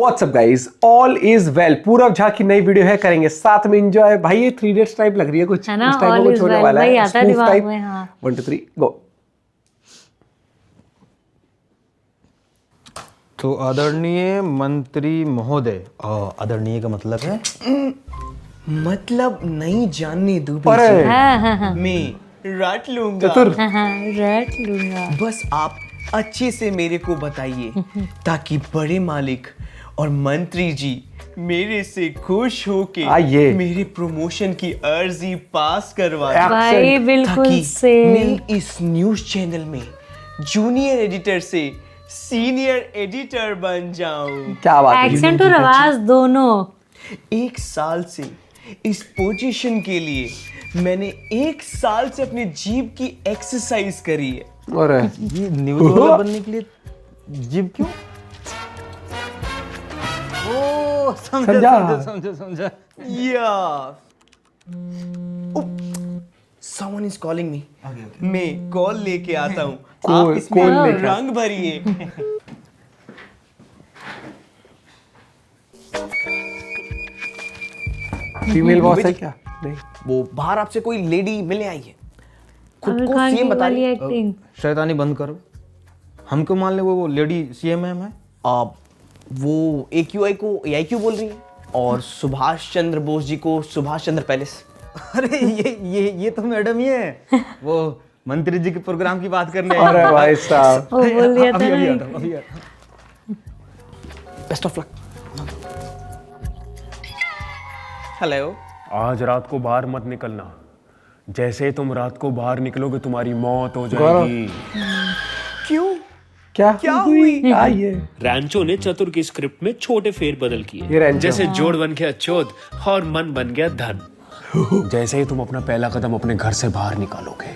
WhatsApp guys, all is well. पूरब झा की नई वीडियो है, करेंगे साथ में एंजॉय। भाई ये 3 इडियट्स टाइप लग रही है कुछ, है ना? उस टाइप में कुछ होने वाला है। आता है दिमाग में। हाँ 1 2 3 गो। तो आदरणीय मंत्री महोदय, आदरणीय का मतलब है मतलब नहीं जानने दो अरे मैं रट लूंगा। चतुर रट लूंगा। बस आप अच्छे से मेरे को बताइए ताकि बड़े मालिक और मंत्री जी मेरे से खुश होके आइए। मेरे प्रमोशन की अर्जी पास करवाए, भाई बिल्कुल ताकि से मैं इस न्यूज चैनल में जूनियर एडिटर से सीनियर एडिटर बन जाऊं। क्या बात है। एक्सेंट और आवाज दोनों। 1 साल से इस पोजीशन के लिए मैंने 1 साल से अपने जीभ की एक्सरसाइज करी है। और ये न्यूज़ वाला बनने के लिए जिब क्यों? ओ समझा। या someone is calling me. मैं कॉल लेके आता हूँ। आप इसमें रंग भरिए। फीमेल बॉस है क्या? नहीं, वो बाहर आपसे कोई लेडी मिलने आई है, खुद आमिर को खान सीएम की बता वाली रही एक्टिंग। शैतानी बंद करो। हमको मान ले वो लेडी सीएमएम है। वो AQI को AIQ बोल रही है और सुभाष चंद्र बोस जी को सुभाष चंद्र पैलेस। अरे ये तो मैडम ही है। वो मंत्री जी के प्रोग्राम की बात करने आई। अरे भाई साहब, वो बोल दिया था अभी ना। आता हूं। Best of luck. हेलो। आज रात को बाहर मत निकलना। जैसे ही तुम रात को बाहर निकलोगे तुम्हारी मौत हो जाएगी। क्यों? क्या हुई? आइए। रैंचो ने चतुर की स्क्रिप्ट में छोटे फेरबदल ये किए, रैंचो। जैसे जोड़ बन गया चोद और मन बन गया धन। जैसे ही तुम अपना पहला कदम अपने घर से बाहर निकालोगे,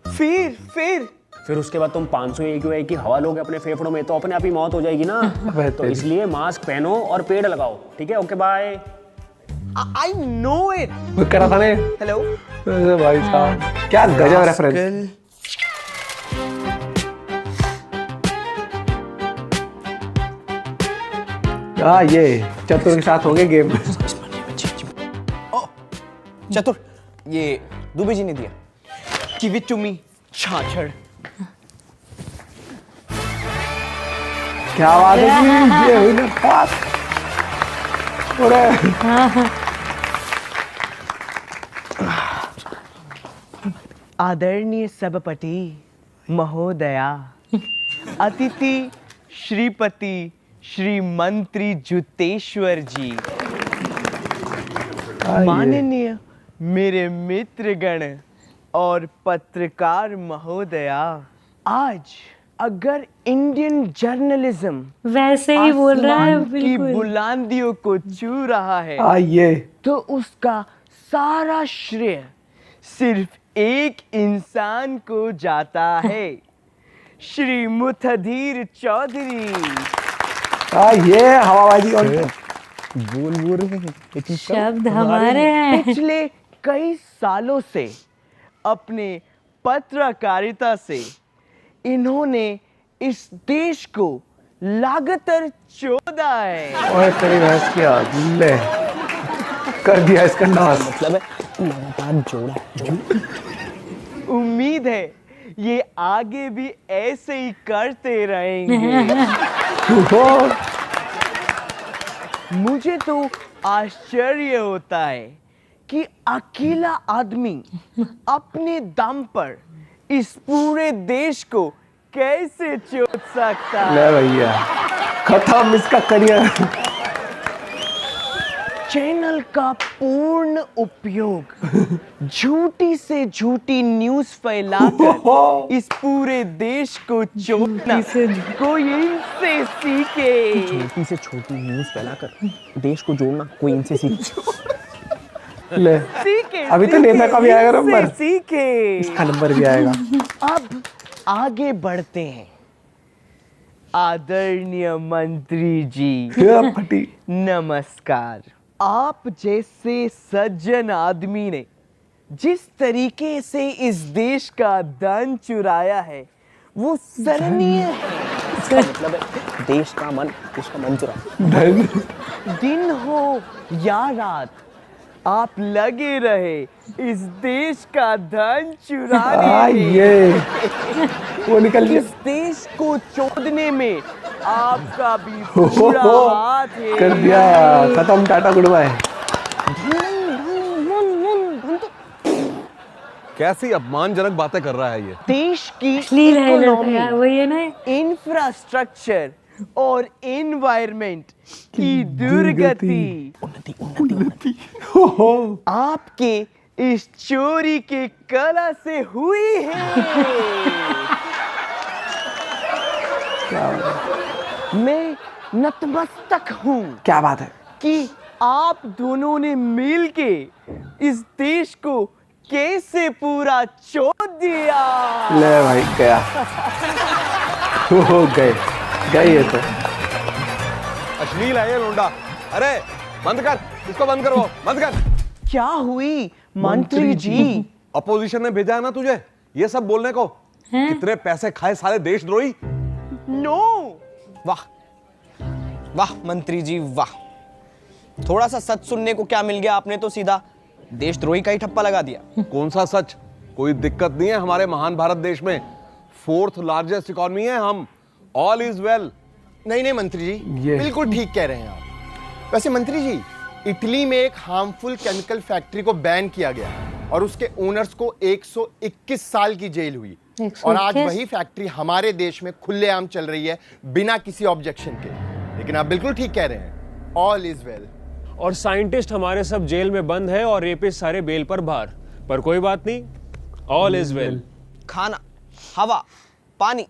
फिर उसके बाद तुम 500 AQI की हवा लोगे अपने फेफड़ों में, तो अपने आप ही मौत हो जाएगी ना। तो इसलिए मास्क पहनो और पेड़ लगाओ। ठीक है, okay bye. I know it. वो करा था ने। हेलो। अरे भाई साहब, क्या गजब रेफरेंस। ये चतुर के साथ हो गए गेम। चतुर, ये दुबे जी ने दिया। Give it to me. छाछड़। क्या बात है जी, ये हुई ना बात। आदरणीय सभापति महोदया, अतिथि श्रीपति श्री मंत्री जुतेश्वर जी, माननीय मेरे मित्रगण और पत्रकार महोदया, आज अगर इंडियन जर्नलिज्म वैसे ही बोल रहा है आसमान की बिल्कुल। बुलंदियों को छू रहा है, आइए। तो उसका सारा श्रेय सिर्फ एक इंसान को जाता है, श्री मुथधीर चौधरी। आइए, हवाबाजी और बोल शब्द हमारे हैं। पिछले कई सालों से अपने पत्रकारिता से इन्होंने इस देश को लगातार चोदा है। ओए तेरी भैंस की आग ले कर दिया इसका नाश। मतलब है लगातार जोड़ा। उम्मीद है ये आगे भी ऐसे ही करते रहेंगे। मुझे तो आश्चर्य होता है कि अकेला आदमी अपने दम पर इस पूरे देश को कैसे चोद सकता है। ले भैया, खत्म इसका करियर। चैनल का पूर्ण उपयोग झूठी से झूठी न्यूज फैलाकर इस पूरे देश को चोदना कोई इनसे सीखे। छोटी से छोटी न्यूज फैलाकर देश को जोड़ना कोई इनसे सीखे। ले सीखे। अभी तो नेता का भी आएगा नंबर, सीखे। इसका नंबर भी आएगा। अब आगे बढ़ते हैं। आदरणीय मंत्री जी, फटी। नमस्कार। आप जैसे सज्जन आदमी ने जिस तरीके से इस देश का धन चुराया है वो सराहनीय है। इसका मतलब है देश का मन, उसका मन चुरा। धन। दिन हो या रात, आप लगे रहे इस देश का धन चुराने में। ये वो निकल गया। इस देश को चोदने में आपका भी पूरा हाथ है। कर दिया, खत्म, टाटा गुड बाय। कैसी अपमानजनक बातें कर रहा है ये। देश की अश्लील है लड़का इकोनॉमी, यार, वही है ना। इंफ्रास्ट्रक्चर और एनवायरनमेंट की दुर्गति आपके इस चोरी के कला से हुई है। मैं नतमस्तक हूँ क्या बात है। कि आप दोनों ने मिलके इस देश को कैसे पूरा चोद दिया। ले भाई गया। हो गए ये तो। अश्लील है ये लोंडा। अरे बंद कर, इसको बंद करो, बंद कर। क्या हुई मंत्री जी? अपोजिशन ने भेजा है ना तुझे ये सब बोलने को। कितने पैसे खाए साले देशद्रोही। नो। वाह वाह मंत्री जी वाह, थोड़ा सा सच सुनने को क्या मिल गया, आपने तो सीधा देशद्रोही का ही ठप्पा लगा दिया। कौन सा सच? कोई दिक्कत नहीं है हमारे महान भारत देश में। 4th लार्जेस्ट इकोनॉमी है हम। All is well. नहीं मंत्री जी, ये। बिल्कुल ठीक कह रहे हैं आप। वैसे मंत्री जी, इटली में एक हार्मफुल केमिकल फैक्ट्री को बैन किया गया और उसके ओनर्स को 121 साल की जेल हुई। 121? और आज वही फैक्ट्री हमारे देश में खुलेआम चल रही है बिना किसी ऑब्जेक्शन के। लेकिन आप बिल्कुल ठीक कह रहे हैं, ऑल इज वेल। और साइंटिस्ट हमारे सब जेल में बंद है और रेपिस्ट सारे बेल पर बाहर। पर कोई बात नहीं, ऑल इज वेल। खाना, हवा, पानी,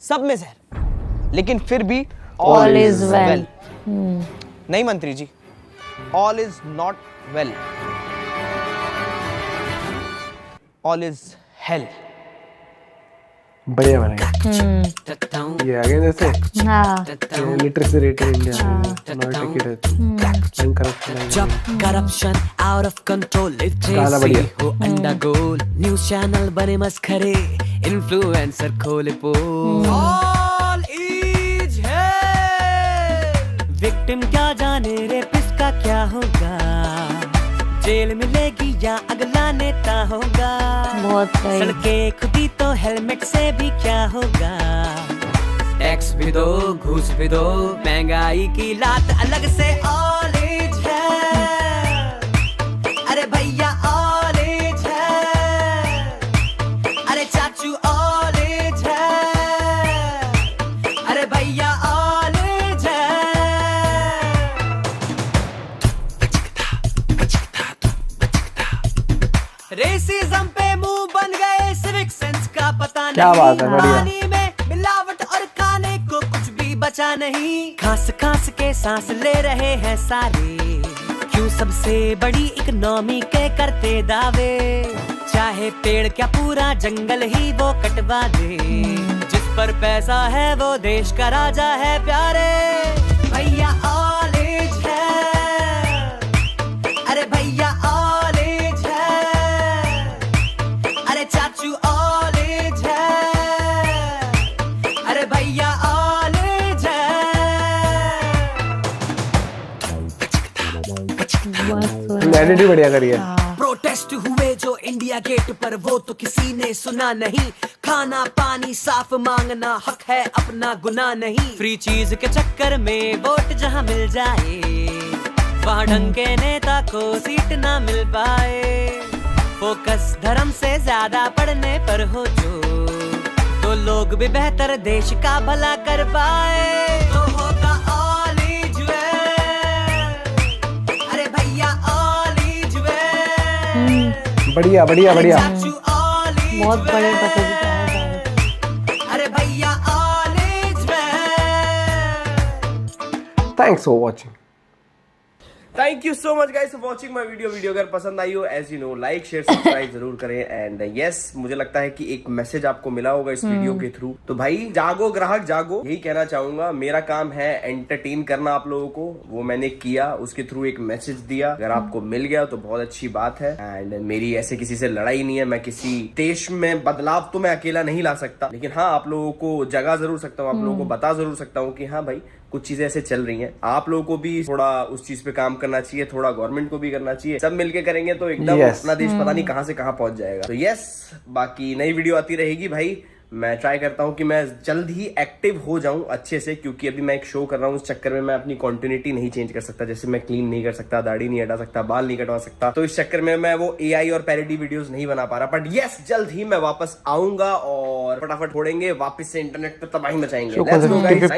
सब में जहर, लेकिन फिर भी ऑल इज वेल। नहीं मंत्री जी, all is not well, all is hell. बढ़िया बनेगा। ये आगे जैसे हाँ लिटरेसी रेट है इंडिया में नॉट टिकट है corruption corruption out of control गाना बढ़िया। हो अंडा गोल न्यूज़ चैनल बने मस्खरे इन्फ्लुएंसर खोले पोल ऑल इज हेल विक्टिम क्या जाने रेपिस्ट का क्या होगा जेल मिलेगी या अगला नेता होगा बहुत सही। सड़कें खुदी तो हेलमेट से भी क्या होगा टैक्स भी दो घूस भी दो महंगाई की लात अलग से ऑल इज है अरे भैया ऑल इज है अरे चाचू ऑल इज है अरे भैया ऑल इज है रेसिज्म पे मुंह बन गए सिविक सेंस का पता नहीं क्या बात है, बढ़िया। पानी में मिलावट और खाने को कुछ भी बचा नहीं खास खास के सांस ले रहे हैं सारे क्यों सबसे बड़ी इकोनॉमी के करते दावे चाहे पेड़ क्या पूरा जंगल ही वो कटवा दे जिस पर पैसा है वो देश का राजा है प्यारे भैया ऑल इज है अरे भैया ऑल इज है अरे चाचू ऑल इज है अरे भैया ऑल इज है एडिट बढ़िया करिए। प्रोटेस्ट हुए जो इंडिया गेट पर वो तो किसी ने सुना नहीं खाना पानी साफ मांगना हक है अपना गुनाह नहीं फ्री चीज के चक्कर में वोट जहां मिल जाए वहां ढंग के नेता को सीट ना मिल पाए फोकस धर्म से ज्यादा पढ़ने पर हो जो तो लोग भी बेहतर देश का भला कर पाए तो होगा ऑल इज वेल अरे भैया ऑल इज वेल बढ़िया बढ़िया बढ़िया। बहुत बड़े पते अरे भैया all is well thanks for watching. Thank you so much guys for watching my video अगर पसंद आई हो as you know like share subscribe जरूर करें एंड यस मुझे लगता है कि एक मैसेज आपको मिला होगा इस वीडियो के थ्रू। तो भाई जागो ग्राहक जागो, यही कहना चाहूंगा। मेरा काम है एंटरटेन करना आप लोगों को, वो मैंने किया, उसके थ्रू एक मैसेज दिया। अगर आपको मिल गया तो बहुत अच्छी बात है एंड मेरी ऐसे किसी से लड़ाई नहीं है। मैं किसी देश में बदलाव तो मैं अकेला नहीं ला सकता, लेकिन हाँ आप लोगों को जगा जरूर सकता हूँ, आप लोगों को बता जरूर सकता हूँ कि हाँ भाई कुछ चीजें ऐसे चल रही हैं। आप लोगों को भी थोड़ा उस चीज पे काम करना चाहिए, थोड़ा गवर्नमेंट को भी करना चाहिए। सब मिलके करेंगे तो एकदम अपना देश पता नहीं कहां से कहां पहुंच जाएगा। तो यस बाकी नई वीडियो आती रहेगी भाई। मैं ट्राई करता हूं कि मैं जल्द ही एक्टिव हो जाऊं अच्छे से, क्योंकि अभी मैं एक शो कर रहा हूं, उस चक्कर में मैं अपनी कंटिन्यूटी नहीं चेंज कर सकता। जैसे मैं क्लीन नहीं कर सकता, दाढ़ी नहीं हटा सकता, बाल नहीं कटवा सकता, तो इस चक्कर में मैं वो एआई और पैरोडी वीडियोस नहीं बना पा रहा। बट यस जल्द ही मैं वापस आऊंगा और फटाफट छोड़ेंगे, वापस से इंटरनेट पे तबाही मचाएंगे।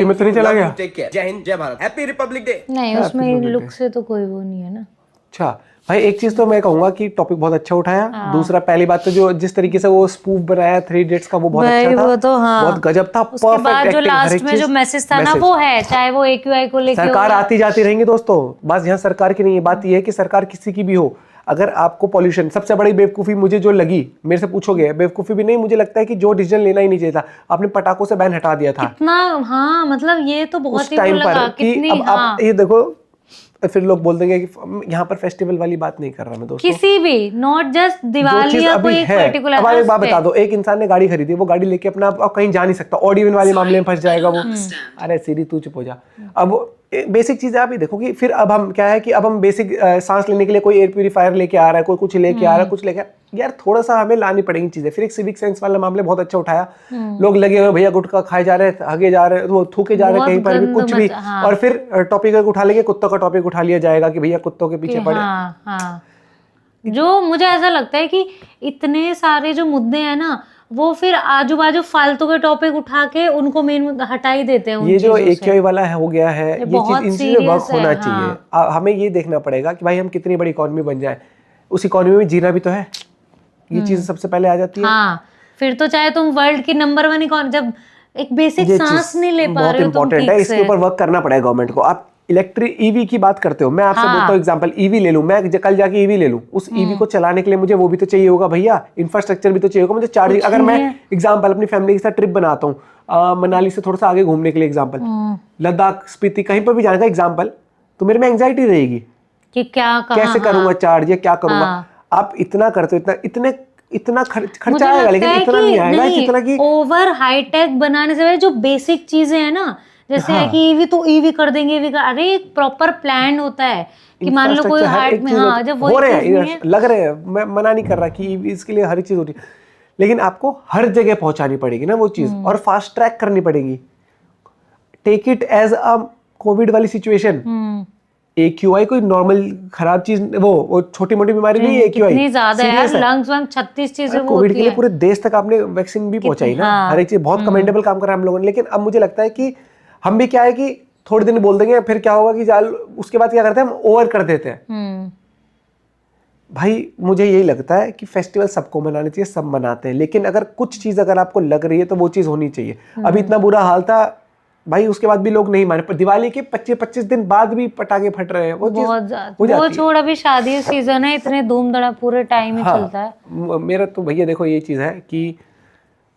में तो नहीं चला गया। टेक केयर, जय हिंद, जय भारत, हैप्पी रिपब्लिक डे। नहीं उसमें लुक से तो कोई वो नहीं है ना। अच्छा भाई एक चीज तो मैं कहूंगा कि टॉपिक बहुत अच्छा उठाया। दूसरा पहली बात तो जो जिस तरीके से वो स्पूफ बनाया 3 इडियट्स का वो बहुत अच्छा था, वो तो हाँ। बहुत गजब था। उसके बाद जो लास्ट में जो मैसेज था ना वो है, चाहे वो AQI को लेके सरकार आती जाती रहेंगी दोस्तों, बस यहाँ सरकार की नहीं है बात, ये है कि सरकार किसी की भी हो, अगर आपको पॉल्यूशन, सबसे बड़ी बेवकूफी मुझे जो लगी, मेरे से पूछोगे बेवकूफी भी नहीं, मुझे लगता है कि जो डिसीजन लेना ही नहीं चाहिए था, आपने पटाखों से बैन हटा दिया था कितना। हाँ मतलब ये तो बहुत ही टाइम पर कितनी। अब आप ये देखो फिर लोग बोल देंगे कि यहाँ पर फेस्टिवल वाली बात नहीं कर रहा मैं दोस्तों, किसी भी नॉट जस्ट दिवाली या कोई पर्टिकुलर। अब एक बात बता दो, एक इंसान ने गाड़ी खरीदी, वो गाड़ी लेके अपना अब कहीं जा नहीं सकता, ऑडियो वाले मामले में फंस जाएगा वो। अरे सीरी तू चुप हो जा। अब बेसिक चीजें आप ही देखो कि फिर अब हम क्या है कि अब हम बेसिक सांस लेने के लिए कोई एयर प्यूरीफायर लेके आ रहा है, कोई कुछ लेके आ रहा है, कुछ लेके यार थोड़ा सा हमें लानी पड़ेगी चीजें। फिर एक सिविक सेंस वाला मामले बहुत अच्छा उठाया, लोग लगे हुए भैया गुटखा खाए जा रहे हैं, आगे जा रहे हैं, वो थूके जा रहे हैं कहीं पर भी कुछ भी, और फिर टॉपिक उठा लेंगे, कुत्तों का टॉपिक उठा लिया जाएगा कि भैया कुत्तों के पीछे पड़े। जो मुझे ऐसा लगता है कि इतने सारे जो मुद्दे हैं ना, वो फिर आजू बाजू फालतू के टॉपिक उठा के उनको मेन हटा ही देते हैं। ये जो AQI वाला हो गया है, ये चीज इन चीजों वर्क होना चाहिए। हमें ये देखना पड़ेगा कि भाई हम कितनी बड़ी इकोनॉमी बन जाए, उस इकोनॉमी में जीना भी तो है, ये चीज सबसे पहले आ जाती है। हाँ फिर तो चाहे तुम वर्ल्ड की नंबर 1 इकोनॉमी, जब एक बेसिक सांस नहीं ले पा रहे हो तुम ठीक से, इसके ऊपर वर्क करना पड़ेगा गवर्नमेंट को। आप इलेक्ट्रिक ईवी की बात करते हो, मैं आपसे बोलता हूँ एग्जांपल ईवी ले लूं, मैं कल जाके ईवी ले लूं, उस ईवी को चलाने के लिए मुझे वो भी तो चाहिए होगा भैया, इंफ्रास्ट्रक्चर भी तो चाहिए होगा मुझे। चार्जिंग, अगर मैं एग्जांपल अपनी फैमिली के साथ ट्रिप बनाता हूँ मनाली से थोड़ा सा आगे घूमने के लिए एग्जांपल, लद्दाख, स्पीति, कहीं पर भी जाने का एग्जांपल, तो मेरे में एंग्जाइटी रहेगी कि क्या कैसे करूंगा चार्ज या क्या करूंगा। आप इतना करते हो, इतना खर्चा आएगा, लेकिन इतना नहीं आएगा जितना कि ओवर हाईटेक बनाने से जो बेसिक चीजें है ना, जैसे है कि ईवी तो ईवी कर देंगे, अरे एक प्रॉपर प्लान होता है कि मान लो कोई हार्ट में, हाँ जब हो रहे हैं लग रहे हैं, मैं मना नहीं कर रहा कि इसके लिए हर चीज होती है, लेकिन आपको हर जगह पहुंचानी पड़ेगी ना वो चीज, और फास्ट ट्रैक करनी पड़ेगी। Take it as a Covid वाली सिचुएशन। AQI कोई नॉर्मल खराब चीज, वो छोटी मोटी बीमारी नहीं है AQI, इतनी ज्यादा है यार, लंग्स 36 चीजें कोविड के लिए पूरे देश तक आपने वैक्सीन भी पहुंचाई ना, हर एक चीज बहुत कमेंडेबल काम कर रहा है हम लोगों ने। लेकिन अब मुझे लगता है कि हम भी क्या है कि थोड़े दिन बोल देंगे, फिर क्या होगा कि उसके बाद क्या करते हैं हम ओवर कर देते हैं। भाई मुझे यही लगता है कि फेस्टिवल सबको मनाना चाहिए, सब मनाते हैं, लेकिन अगर कुछ चीज अगर आपको लग रही है तो वो चीज होनी चाहिए। अभी इतना बुरा हाल था भाई, उसके बाद भी लोग नहीं माने, पर दिवाली के 25 दिन बाद भी पटाखे फट रहे हैं, वो छोड़, अभी शादी सीजन है, इतने धूम धड़ा पूरे टाइम ही चलता है। मेरा तो भैया देखो ये चीज है कि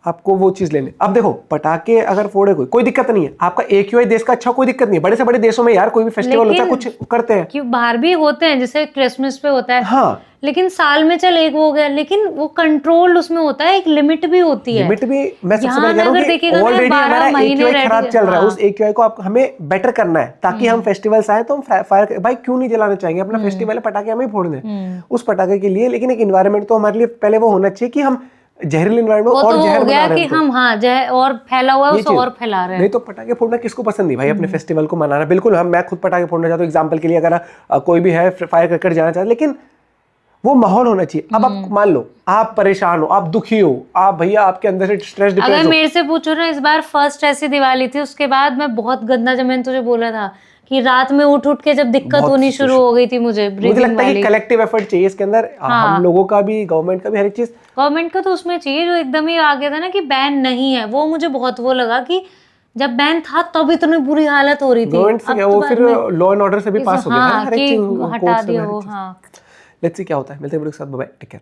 आपको वो चीज लेने, अब देखो पटाखे अगर फोड़े कोई दिक्कत नहीं है, आपका AQI देश का अच्छा, कोई दिक्कत नहीं है। बड़े से बड़े देशों में यार कोई भी फेस्टिवल होता है कुछ करते हैं, क्यों बाहर भी होते हैं, जैसे क्रिसमस पे होता है, हाँ लेकिन साल में चल एक हो गया, लेकिन वो कंट्रोल उसमें होता है, एक लिमिट भी होती है। लिमिट भी मैं सबसे पहले कह रहा हूं कि ऑलरेडी हमारा AQI खराब चल रहा है, उस AQI को हमें बेटर करना है, ताकि हम फेस्टिवल्स आए तो हम फायर, भाई क्यों नहीं जलाना चाहेंगे, अपना फेस्टिवल है, पटाखे हमें फोड़ने उस पटाखे के लिए, लेकिन एक एनवायरनमेंट तो हमारे लिए पहले वो होना चाहिए कि हम जहरीली एनवायरनमेंट और तो जहर बना रहे हैं, हम हाँ जहर और फैला हुआ है, और फैला रहे हैं। नहीं तो पटाखे फोड़ना किसको पसंद नहीं भाई, अपने फेस्टिवल को मनाना। बिल्कुल मैं खुद पटाखे फोड़ना चाहता हूँ एग्जांपल के लिए, अगर कोई भी है फायर क्रैकर जाना चाहता है, लेकिन वो माहौल होना चाहिए। अब आप मान लो आप परेशान हो, आप दुखी हो, आप भैया आपके अंदर से स्ट्रेस डिप्रेस अगर मेरे से पूछो ना, इस बार फर्स्ट ऐसी दिवाली थी, उसके बाद मैं बहुत गंदा, जब मैंने तुझे बोला था कि रात में उठ के जब दिक्कत होनी शुरू हो गई थी मुझे लगता है कि कलेक्टिव एफर्ट चाहिए इसके अंदर, हम लोगों का भी, गवर्नमेंट का भी, हर एक चीज। गवर्नमेंट का तो उसमें चाहिए जो एकदम ही आगे था ना कि बैन नहीं है, वो मुझे बहुत वो लगा कि जब बैन था तब इतनी बुरी हालत हो रही थी। गवर्नमेंट से अब क्या, तो वो बाद फिर में लॉ एंड ऑर्डर से भी पास हो गया था, हाँ, हर एक कि चीज हटा courts दिया वगैरह वो, चीज। हाँ। लेट्स सी क्या होता है, मिलते हैं वीडियो के साथ, बाय बाय, टेक केयर।